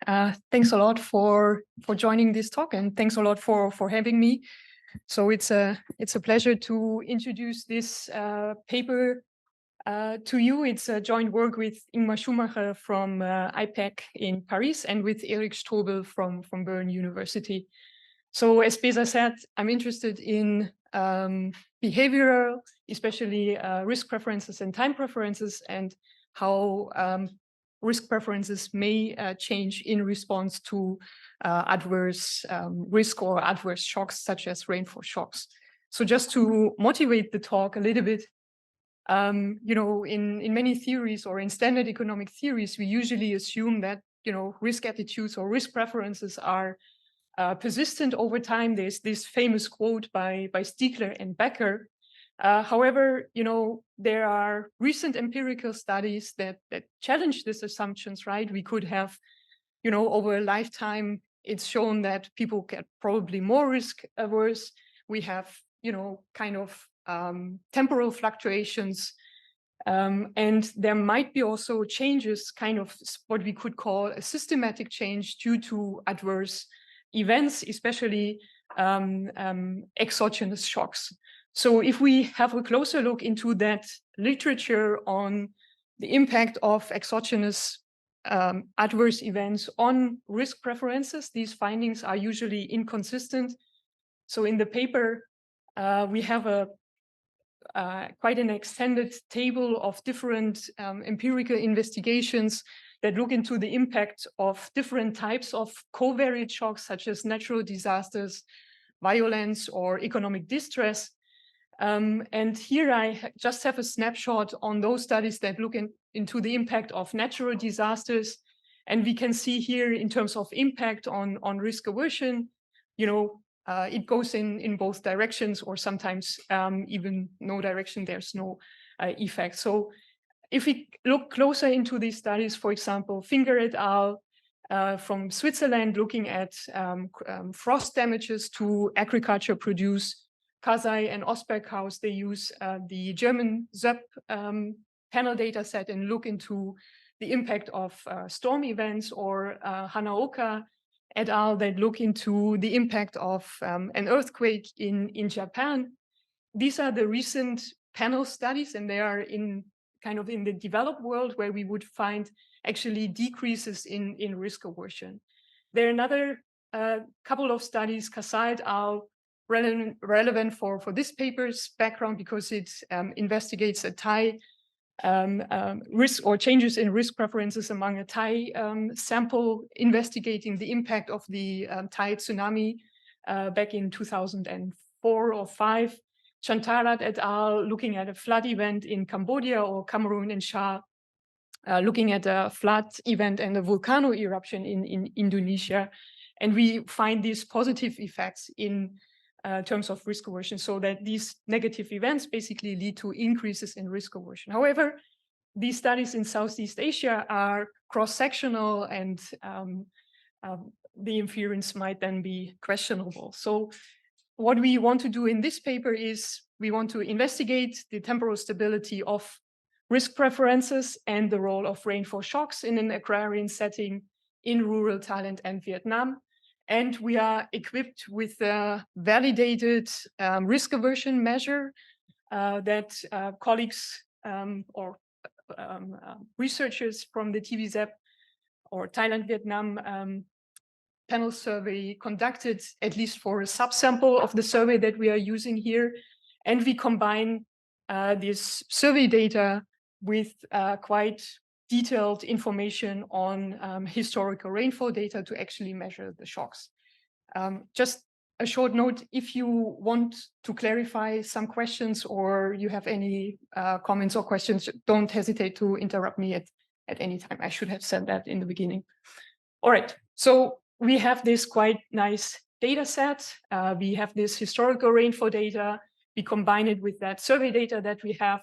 Thanks a lot for joining this talk, and thanks a lot for having me. So it's a pleasure to introduce this paper to you. It's a joint work with Ingmar Schumacher from IPAC in Paris and with Erik Strobel from Bern University. So as Beza said, I'm interested in behavioral, especially risk preferences and time preferences, and how risk preferences may change in response to adverse risk or adverse shocks, such as rainfall shocks. So just to motivate the talk a little bit, in many theories or in standard economic theories, we usually assume that, risk attitudes or risk preferences are persistent over time. There's this famous quote by Stiegler and Becker. However, there are recent empirical studies that challenge these assumptions, right? We could have, over a lifetime, it's shown that people get probably more risk averse. We have, temporal fluctuations. And there might be also changes, kind of what we could call a systematic change due to adverse events, especially exogenous shocks. So if we have a closer look into that literature on the impact of exogenous adverse events on risk preferences, these findings are usually inconsistent. So in the paper, we have quite an extended table of different empirical investigations that look into the impact of different types of covariate shocks, such as natural disasters, violence, or economic distress. And here I just have a snapshot on those studies that look into the impact of natural disasters. And we can see here in terms of impact on risk aversion, it goes in both directions, or sometimes even no direction, there's no effect. So if we look closer into these studies, for example, Finger et al. From Switzerland, looking at frost damages to agriculture produce, Kasai and Osberghaus, they use the German ZÖP panel data set and look into the impact of storm events, or Hanaoka et al. That look into the impact of an earthquake in Japan. These are the recent panel studies, and they are in the developed world, where we would find actually decreases in risk aversion. There are another couple of studies, Kasai et al., relevant for this paper's background, because it investigates a Thai risk or changes in risk preferences among a Thai sample, investigating the impact of the Thai tsunami back in 2004 or 5. Chantarat et al. Looking at a flood event in Cambodia, or Cameroon and Shah looking at a flood event and a volcano eruption in Indonesia. And we find these positive effects in terms of risk aversion, so that these negative events basically lead to increases in risk aversion. However, these studies in Southeast Asia are cross-sectional, and the inference might then be questionable. So what we want to do in this paper is we want to investigate the temporal stability of risk preferences and the role of rainfall shocks in an agrarian setting in rural Thailand and Vietnam. And we are equipped with a validated risk aversion measure that colleagues or researchers from the TVZEP or Thailand-Vietnam panel survey conducted, at least for a subsample of the survey that we are using here. And we combine this survey data with quite detailed information on historical rainfall data to actually measure the shocks. Just a short note, if you want to clarify some questions, or you have any comments or questions, don't hesitate to interrupt me at any time. I should have said that in the beginning. All right, so we have this quite nice data set. We have this historical rainfall data. We combine it with that survey data that we have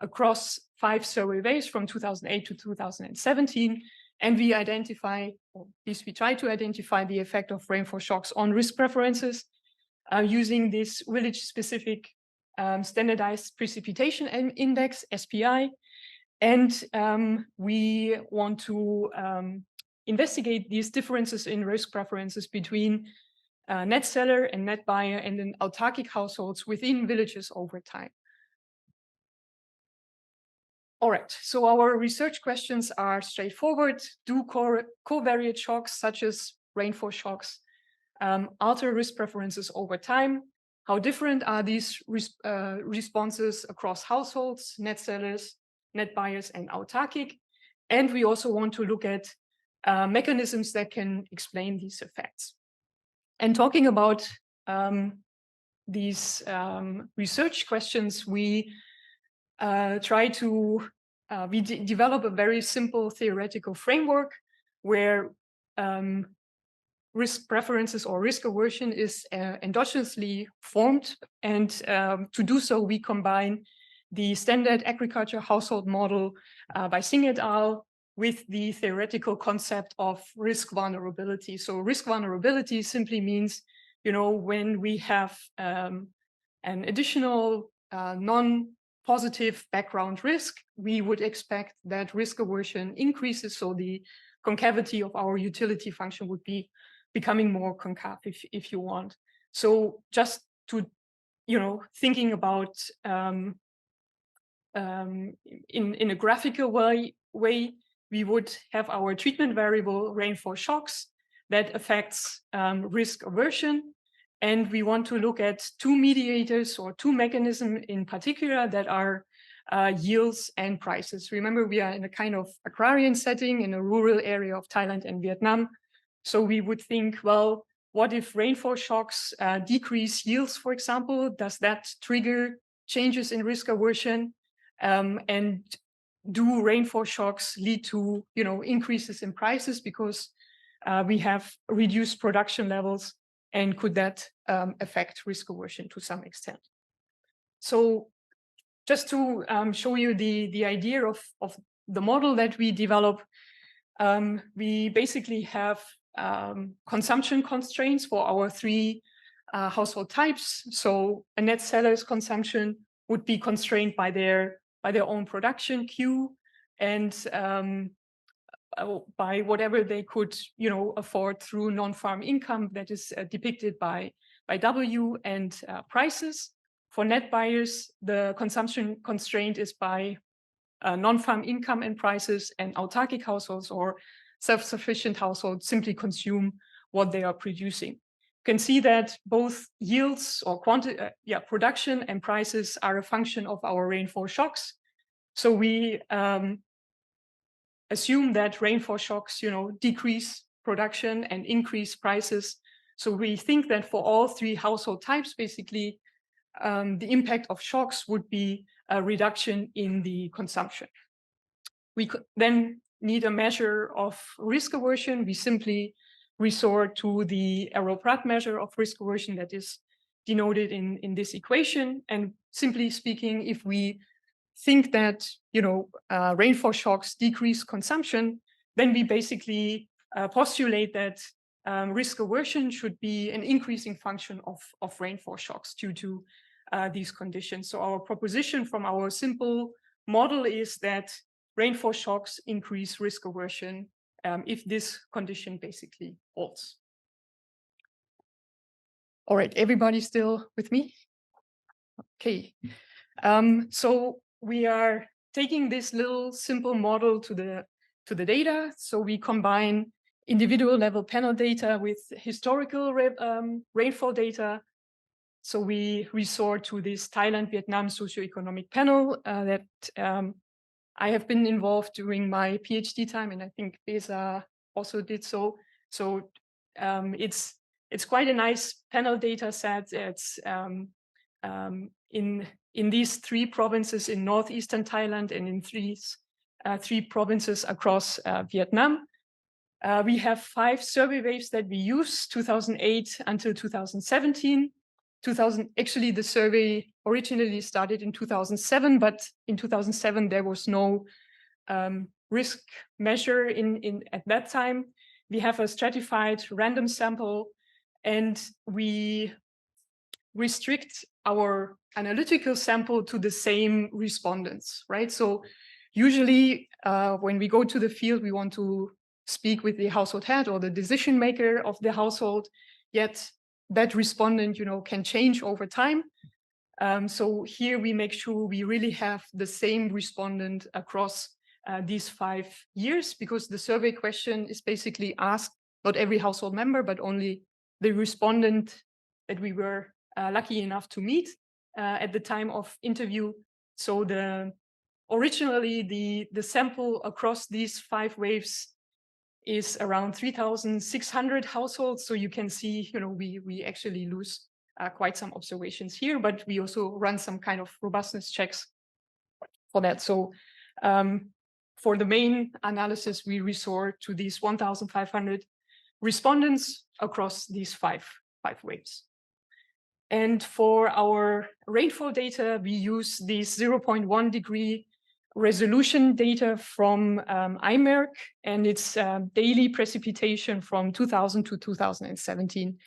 across 5 surveys from 2008 to 2017. And we identify, or at least we try to identify, the effect of rainfall shocks on risk preferences using this village-specific standardized precipitation index, SPI. And we want to investigate these differences in risk preferences between net seller and net buyer and then autarkic households within villages over time. All right, so our research questions are straightforward. Do covariate shocks such as rainfall shocks alter risk preferences over time? How different are these responses across households, net sellers, net buyers, and autarkic? And we also want to look at mechanisms that can explain these effects. And talking about these research questions, we develop a very simple theoretical framework where risk preferences or risk aversion is endogenously formed. And to do so, we combine the standard agriculture household model by Singh et al. With the theoretical concept of risk vulnerability. So risk vulnerability simply means, when we have an additional non-positive background risk, we would expect that risk aversion increases. So the concavity of our utility function would be becoming more concave, if you want. So just to, thinking about in a graphical way, we would have our treatment variable rainfall shocks that affects risk aversion. And we want to look at two mediators or two mechanisms in particular that are yields and prices. Remember, we are in a kind of agrarian setting in a rural area of Thailand and Vietnam. So we would think, well, what if rainfall shocks decrease yields, for example? Does that trigger changes in risk aversion? And do rainfall shocks lead to, increases in prices because we have reduced production levels? And could that affect risk aversion to some extent? So just to show you the idea of the model that we develop, we basically have consumption constraints for our three household types. So a net seller's consumption would be constrained by their own production queue and by whatever they could, afford through non-farm income that is depicted by W and prices. For net buyers, the consumption constraint is by non-farm income and prices, and autarkic households or self-sufficient households simply consume what they are producing. You can see that both yields or production and prices are a function of our rainfall shocks. So we assume that rainfall shocks, decrease production and increase prices. So we think that for all three household types, basically, the impact of shocks would be a reduction in the consumption. We could then need a measure of risk aversion. We simply resort to the Arrow-Pratt measure of risk aversion that is denoted in this equation. And simply speaking, if we think that rainfall shocks decrease consumption, then we basically postulate that risk aversion should be an increasing function of rainfall shocks due to these conditions. So our proposition from our simple model is that rainfall shocks increase risk aversion if this condition basically holds. All right, everybody still with me? Okay. So we are taking this little simple model to the data. So we combine individual level panel data with historical rainfall data. So we resort to this Thailand-Vietnam socioeconomic panel that I have been involved during my PhD time, and I think Besa also did so. So it's quite a nice panel data set. It's in these three provinces in northeastern Thailand and in three provinces across Vietnam. We have 5 survey waves that we use, 2008 until 2017. Actually, the survey originally started in 2007, but in 2007 there was no risk measure at that time. We have a stratified random sample, and we restrict our analytical sample to the same respondents, right? So usually when we go to the field, we want to speak with the household head or the decision maker of the household, yet that respondent, can change over time. So here we make sure we really have the same respondent across these 5 years, because the survey question is basically asked not every household member, but only the respondent that we were lucky enough to meet at the time of interview. So originally the sample across these 5 waves is around 3,600 households. So you can see, we actually lose quite some observations here, but we also run some kind of robustness checks for that. So for the main analysis, we resort to these 1,500 respondents across these five waves. And for our rainfall data, we use these 0.1 degree resolution data from IMERC, and it's daily precipitation from 2000 to 2017.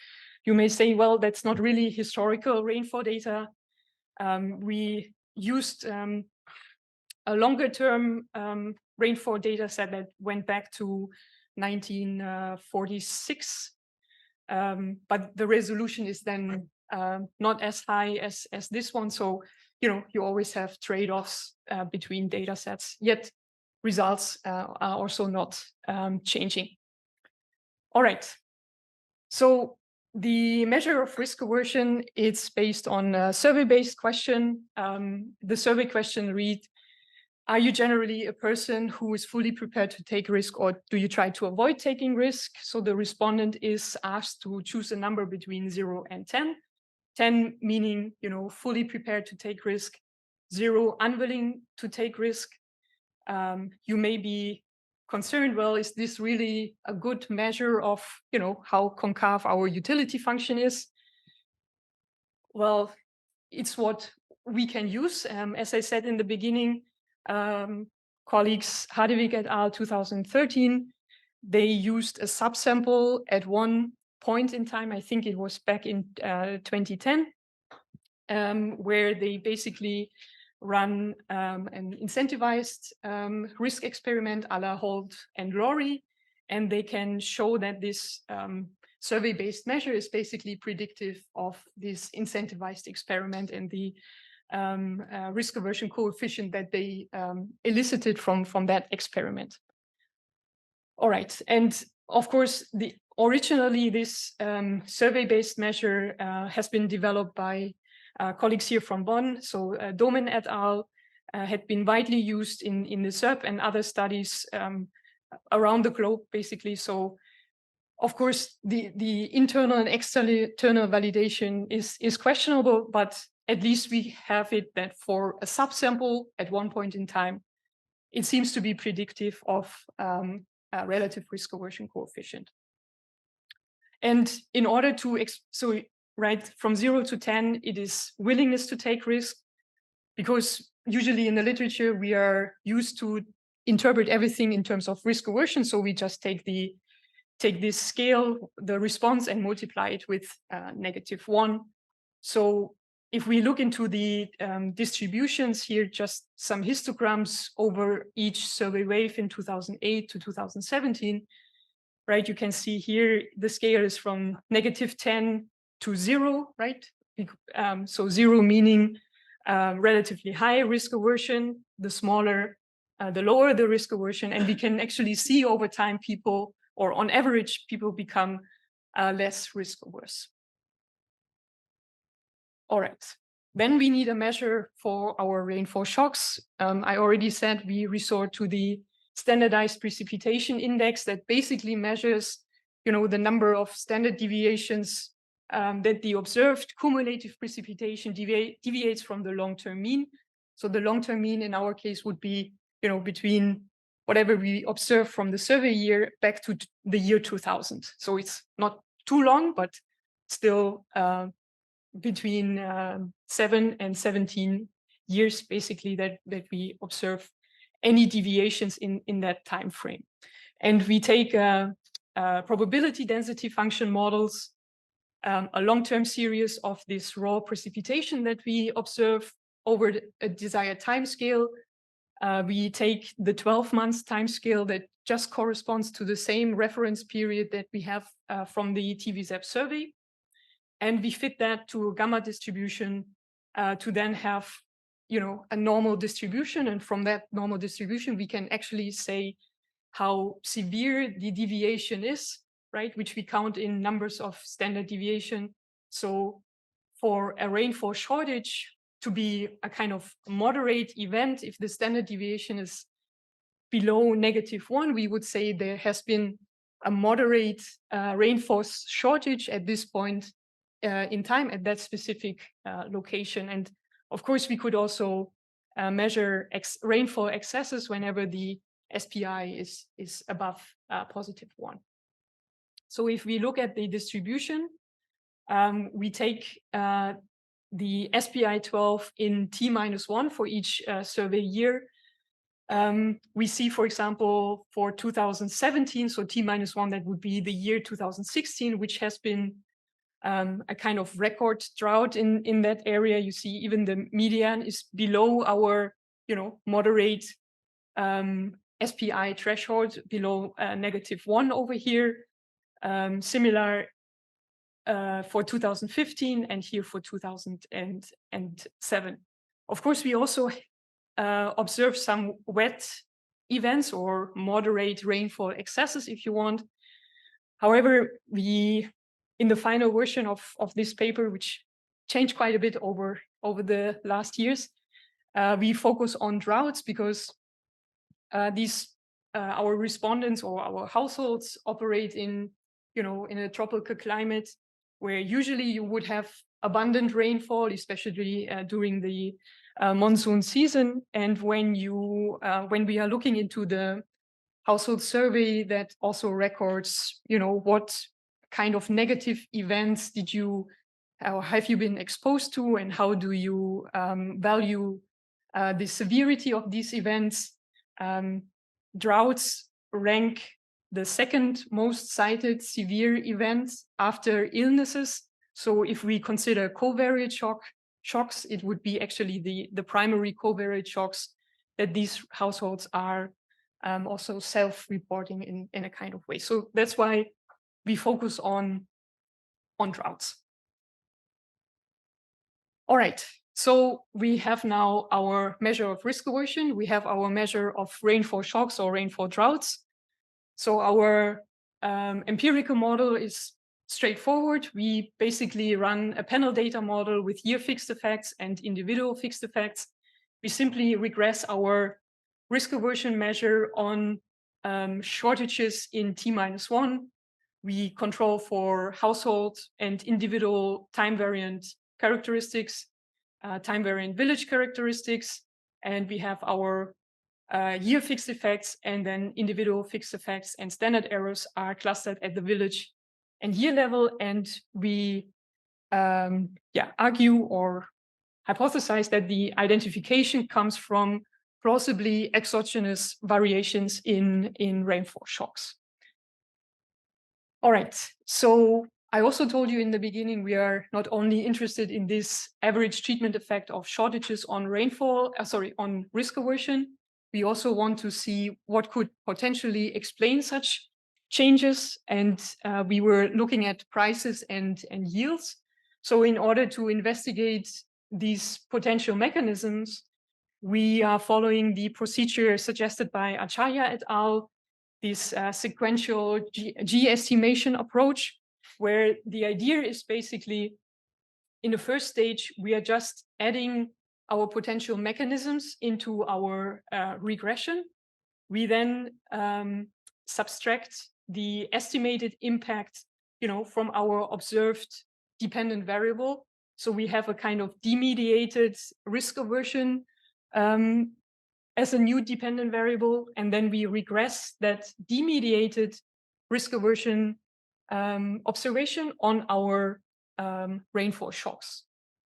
You may say, well, that's not really historical rainfall data. We used a longer term rainfall data set that went back to 1946, but the resolution is then not as high as this one. So, you always have trade-offs between data sets, yet results are also not changing. All right. So the measure of risk aversion, it's based on a survey-based question. The survey question reads, are you generally a person who is fully prepared to take risk, or do you try to avoid taking risk? So the respondent is asked to choose a number between 0 and 10. 10 meaning, fully prepared to take risk. 0, unwilling to take risk. You may be concerned, well, is this really a good measure of, how concave our utility function is? Well, it's what we can use. As I said in the beginning, colleagues Hadewig et al. 2013, they used a subsample at one point in time. I think it was back in 2010, where they basically run an incentivized risk experiment a la Holt and Laurie, and they can show that this survey-based measure is basically predictive of this incentivized experiment and the risk aversion coefficient that they elicited from that experiment. All right, and of course, originally this survey-based measure has been developed by colleagues here from Bonn. So Domen et al. Had been widely used in the SERP and other studies around the globe, basically. So of course, the internal and external validation is questionable, but at least we have it that for a subsample at one point in time, it seems to be predictive of a relative risk aversion coefficient. And in order to, right, from 0 to 10, it is willingness to take risk, because usually in the literature, we are used to interpret everything in terms of risk aversion. So we just take this scale, the response, and multiply it with -1. So if we look into the distributions here, just some histograms over each survey wave in 2008 to 2017, right? You can see here the scale is from -10 to 0, right? So 0 meaning relatively high risk aversion, the smaller, the lower the risk aversion. And we can actually see over time people, or on average, people become less risk averse. All right, then we need a measure for our rainfall shocks. I already said we resort to the standardized precipitation index that basically measures, the number of standard deviations that the observed cumulative precipitation deviates from the long-term mean. So the long-term mean in our case would be, between whatever we observe from the survey year back to the year 2000. So it's not too long, but still between 7 and 17 years, basically, that we observe any deviations in that time frame. And we take probability density function models, a long-term series of this raw precipitation that we observe over a desired time scale. We take the 12 months time scale that just corresponds to the same reference period that we have from the TVZAP survey. And we fit that to a gamma distribution to then have, a normal distribution. And from that normal distribution, we can actually say how severe the deviation is, right? Which we count in numbers of standard deviation. So for a rainfall shortage to be a kind of moderate event, if the standard deviation is below -1, we would say there has been a moderate rainfall shortage at this point in time at that specific location. And of course, we could also measure rainfall excesses whenever the SPI is above +1. So if we look at the distribution, we take the SPI 12 in T-1 for each survey year. We see, for example, for 2017, so T-1, that would be the year 2016, which has been a kind of record drought in that area. You see even the median is below our, moderate SPI threshold, below -1 over here. Similar for 2015 and here for 2007. Of course, we also observe some wet events or moderate rainfall excesses, if you want. However, in the final version of this paper, which changed quite a bit over the last years, we focus on droughts because our respondents or our households operate in a tropical climate where usually you would have abundant rainfall, especially during the monsoon season. And when we are looking into the household survey that also records, what kind of negative events have you been exposed to, and how do you value the severity of these events? Droughts rank the second most cited severe events after illnesses. So if we consider covariate shocks, it would be actually the primary covariate shocks that these households are also self-reporting in a kind of way. So that's why we focus on droughts. All right, so we have now our measure of risk aversion. We have our measure of rainfall shocks or rainfall droughts. So our empirical model is straightforward. We basically run a panel data model with year fixed effects and individual fixed effects. We simply regress our risk aversion measure on shortages in T-1. We control for household and individual time variant characteristics, time variant village characteristics, and we have our year fixed effects, and then individual fixed effects and standard errors are clustered at the village and year level. And we argue or hypothesize that the identification comes from plausibly exogenous variations in rainfall shocks. All right, so I also told you in the beginning, we are not only interested in this average treatment effect of shortages on on risk aversion. We also want to see what could potentially explain such changes. And we were looking at prices and yields. So in order to investigate these potential mechanisms, we are following the procedure suggested by Acharya et al., this sequential G estimation approach, where the idea is basically, in the first stage, we are just adding our potential mechanisms into our regression. We then subtract the estimated impact, from our observed dependent variable. So we have a kind of demediated risk aversion as a new dependent variable, and then we regress that demediated risk aversion observation on our rainfall shocks.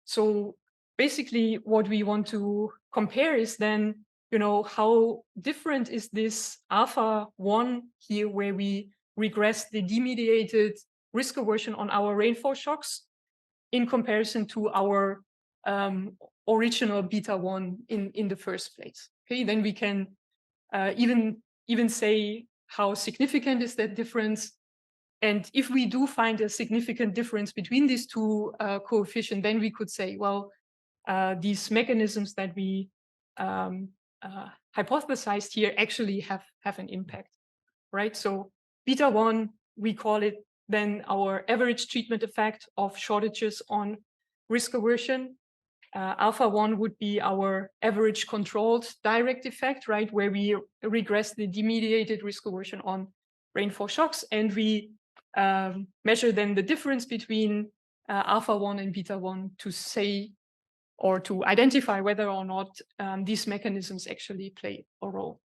So basically what we want to compare is then, how different is this alpha 1 here, where we regress the demediated risk aversion on our rainfall shocks in comparison to our original beta 1 in the first place. Okay, then we can even say how significant is that difference. And if we do find a significant difference between these two coefficients, then we could say, well, these mechanisms that we hypothesized here actually have an impact, right? So beta 1, we call it then our average treatment effect of shortages on risk aversion. Alpha 1 would be our average controlled direct effect, right, where we regress the demediated risk aversion on rainfall shocks, and we measure then the difference between alpha 1 and beta 1 to say or to identify whether or not these mechanisms actually play a role.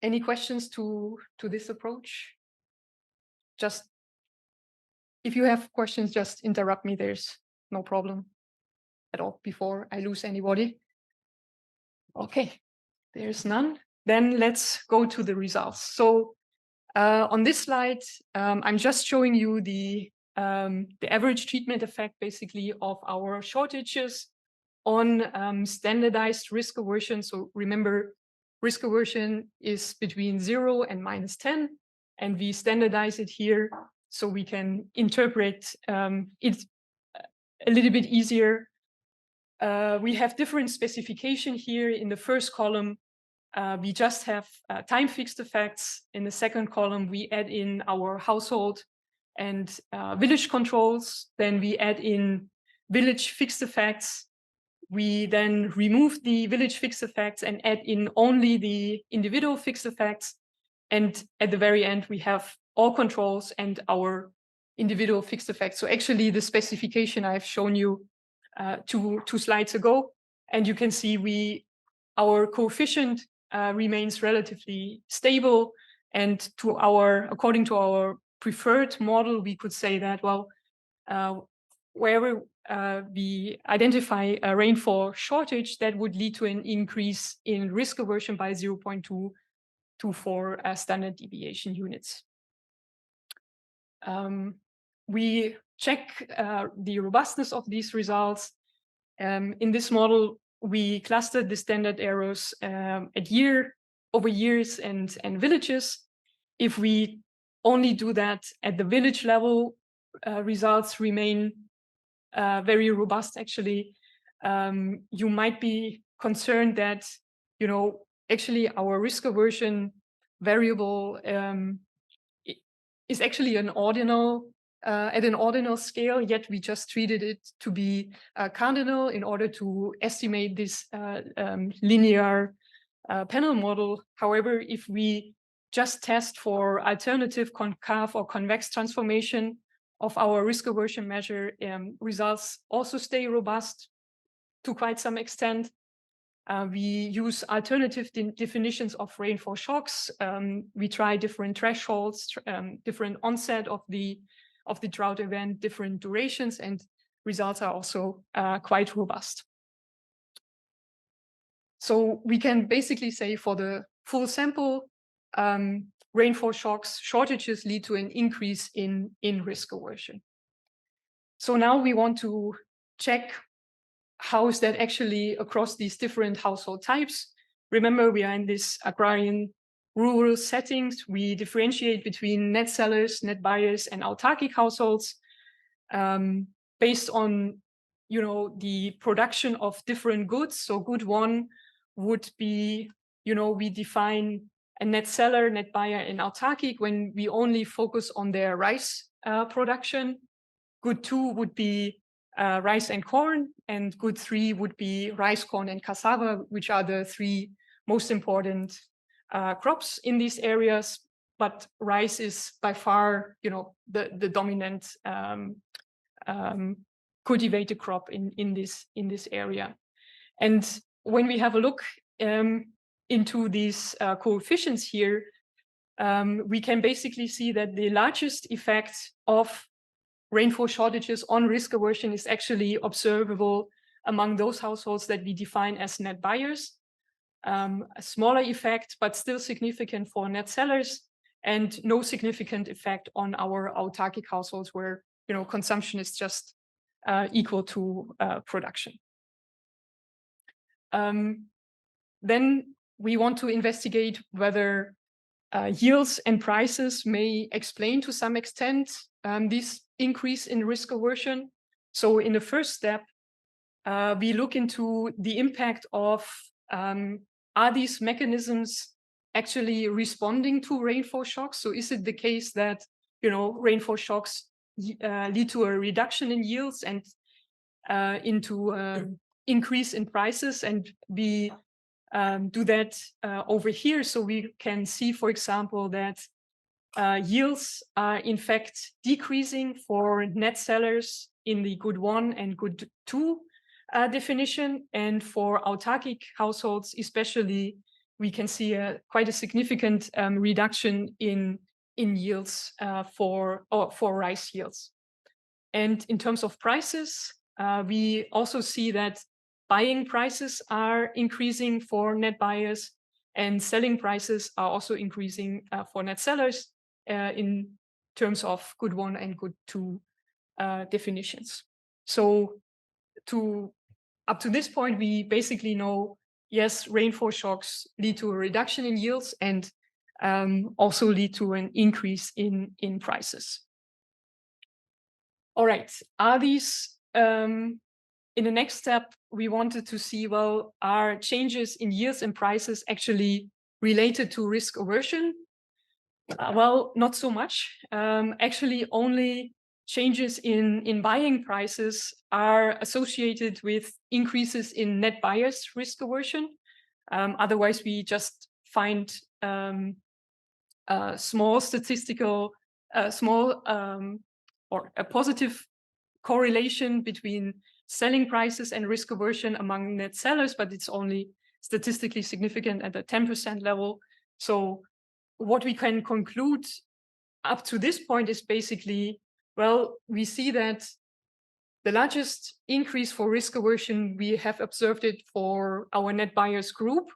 Any questions to this approach? Just if you have questions, just interrupt me. There's no problem at all before I lose anybody. Okay, there's none. Then let's go to the results. So on this slide, I'm just showing you the average treatment effect basically of our shortages on standardized risk aversion. So remember, risk aversion is between 0 and -10, and we standardize it here so we can interpret it a little bit easier. We have different specification here. In the first column, we just have time fixed effects. In the second column, we add in our household and village controls. Then we add in village fixed effects. We then remove the village fixed effects and add in only the individual fixed effects. And at the very end, we have all controls and our individual fixed effects. So actually the specification I've shown you two slides ago, and you can see our coefficient remains relatively stable. And according to our preferred model, we could say that, well, wherever we identify a rainfall shortage, that would lead to an increase in risk aversion by 0.224 standard deviation units. We check the robustness of these results. In this model, we clustered the standard errors over years and villages. If we only do that at the village level, results remain very robust, actually. You might be concerned that, actually our risk aversion variable is actually at an ordinal scale, yet we just treated it to be cardinal in order to estimate this linear panel model. However, if we just test for alternative concave or convex transformation of our risk aversion measure, results also stay robust to quite some extent. We use alternative definitions of rainfall shocks. We try different thresholds, different onset of the drought event, different durations, and results are also quite robust. So we can basically say for the full sample, rainfall shortages lead to an increase in risk aversion. So now we want to check how is that actually across these different household types. Remember, we are in this agrarian rural settings. We differentiate between net sellers, net buyers, and autarkic households based on the production of different goods. So good one would be, we define a net seller, net buyer, and autarkic when we only focus on their rice production. Good two would be rice and corn, and good three would be rice, corn, and cassava, which are the three most important crops in these areas. But rice is by far, the dominant cultivated crop in this area. And when we have a look into these coefficients here, we can basically see that the largest effect of rainfall shortages on risk aversion is actually observable among those households that we define as net buyers. A smaller effect, but still significant for net sellers, and no significant effect on our autarkic households where consumption is just equal to production. Then we want to investigate whether yields and prices may explain to some extent this increase in risk aversion. So in the first step, we look into the impact of are these mechanisms actually responding to rainfall shocks? So is it the case that rainfall shocks lead to a reduction in yields and into increase in prices, and we do that over here. So we can see, for example, that yields are in fact decreasing for net sellers in the good 1 and good 2 definition. And for autarkic households especially, we can see quite a significant reduction in yields for rice yields. And in terms of prices, we also see that buying prices are increasing for net buyers, and selling prices are also increasing for net sellers in terms of good 1 and good 2 definitions. So up to this point, we basically know, yes, rainfall shocks lead to a reduction in yields and also lead to an increase in prices. All right, are these, in the next step, we wanted to see, well, are changes in yields and prices actually related to risk aversion? Well, not so much. Actually, only changes in buying prices are associated with increases in net buyers' risk aversion. Otherwise, we just find small statistical, or a positive correlation between selling prices and risk aversion among net sellers, but it's only statistically significant at the 10% level. So what we can conclude up to this point is basically, well, we see that the largest increase for risk aversion, we have observed it for our net buyers group.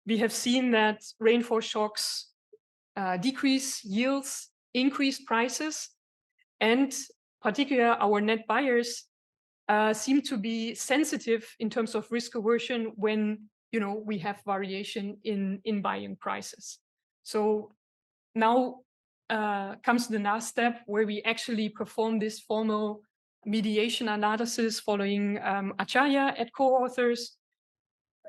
We have seen that rainfall shocks decrease yields, increase prices, and particularly our net buyers seem to be sensitive in terms of risk aversion when we have variation in buying prices. So now comes the last step, where we actually perform this formal mediation analysis following Acharya and co-authors,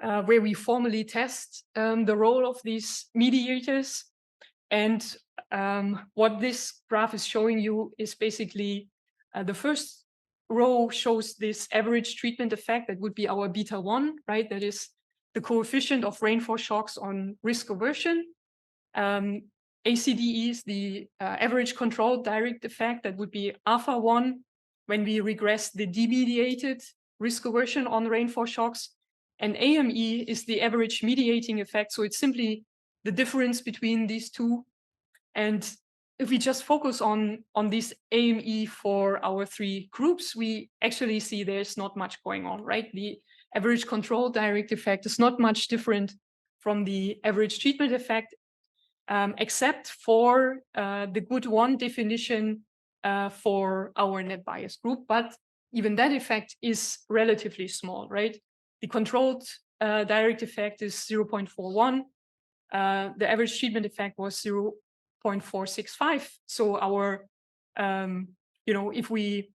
where we formally test the role of these mediators. And what this graph is showing you is basically the first row shows this average treatment effect. That would be our beta 1, right? That is the coefficient of rainfall shocks on risk aversion. ACDE is the average controlled direct effect. That would be alpha 1 when we regress the demediated risk aversion on rainfall shocks. And AME is the average mediating effect. So it's simply the difference between these two. And if we just focus on this AME for our 3 groups, we actually see there's not much going on, right? The average control direct effect is not much different from the average treatment effect, except for the good 1 definition for our net bias group. But even that effect is relatively small, right? The controlled direct effect is 0.41. The average treatment effect was 0.465. So our, if we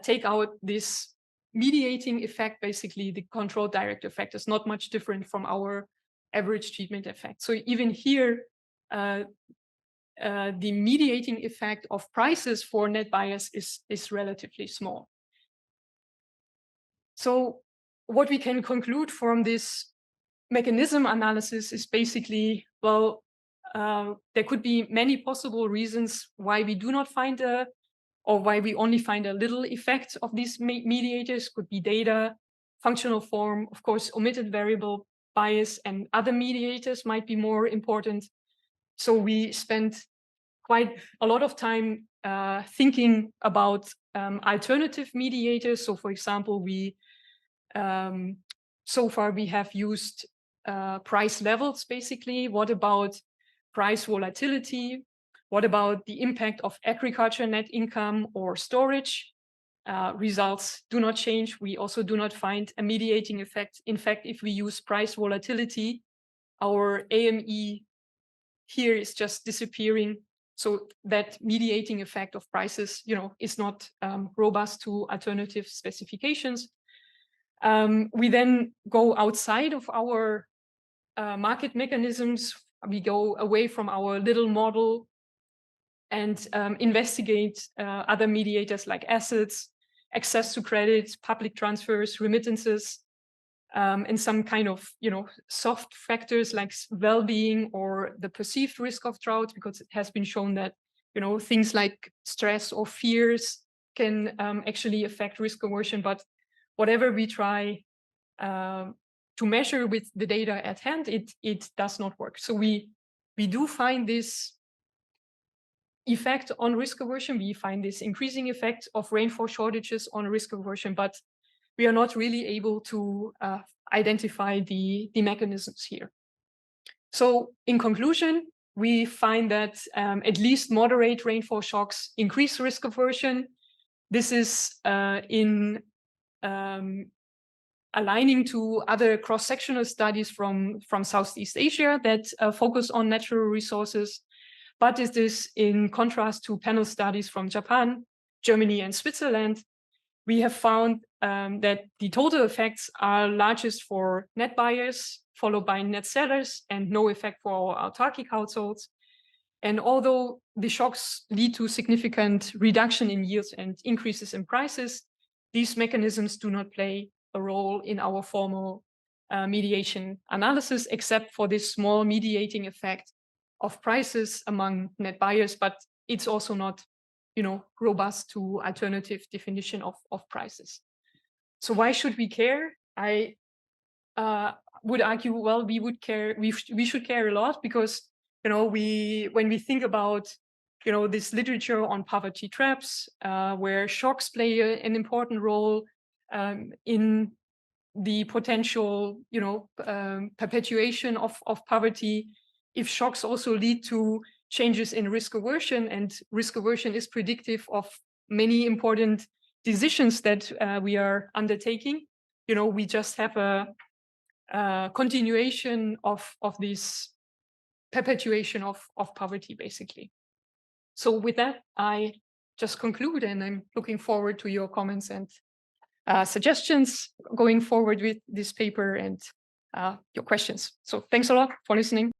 take out this mediating effect, basically the controlled direct effect is not much different from our average treatment effect. So even here, the mediating effect of prices for net bias is relatively small. So what we can conclude from this mechanism analysis is basically, well, there could be many possible reasons why we do not find or why we only find a little effect of these mediators. Could be data, functional form, of course, omitted variable bias, and other mediators might be more important. So we spent quite a lot of time thinking about alternative mediators. So for example, so far we have used price levels, basically. What about price volatility? What about the impact of agriculture net income or storage? results do not change. We also do not find a mediating effect. In fact, if we use price volatility, our AME here is just disappearing. So that mediating effect of prices, is not robust to alternative specifications. We then go outside of our market mechanisms. We go away from our little model and investigate other mediators like assets, access to credit, public transfers, remittances, and some kind of soft factors like well-being or the perceived risk of drought, because it has been shown that things like stress or fears can actually affect risk aversion. But whatever we try to measure with the data at hand, it does not work. So we do find this effect on risk aversion. We find this increasing effect of rainfall shortages on risk aversion, but we are not really able to identify the mechanisms here. So in conclusion, we find that at least moderate rainfall shocks increase risk aversion. This is in aligning to other cross-sectional studies from Southeast Asia that focus on natural resources. But it is in contrast to panel studies from Japan, Germany, and Switzerland. We have found that the total effects are largest for net buyers, followed by net sellers, and no effect for autarkic households. And although the shocks lead to significant reduction in yields and increases in prices, these mechanisms do not play a role in our formal mediation analysis, except for this small mediating effect of prices among net buyers, but it's also not, robust to alternative definition of prices. So why should we care? I would argue, well, we should care a lot because, when we think about, this literature on poverty traps, where shocks play an important role in the potential, perpetuation of poverty. If shocks also lead to changes in risk aversion, and risk aversion is predictive of many important decisions that we are undertaking, we just have a continuation of this perpetuation of poverty, basically. So with that, I just conclude, and I'm looking forward to your comments and suggestions going forward with this paper and your questions. So thanks a lot for listening.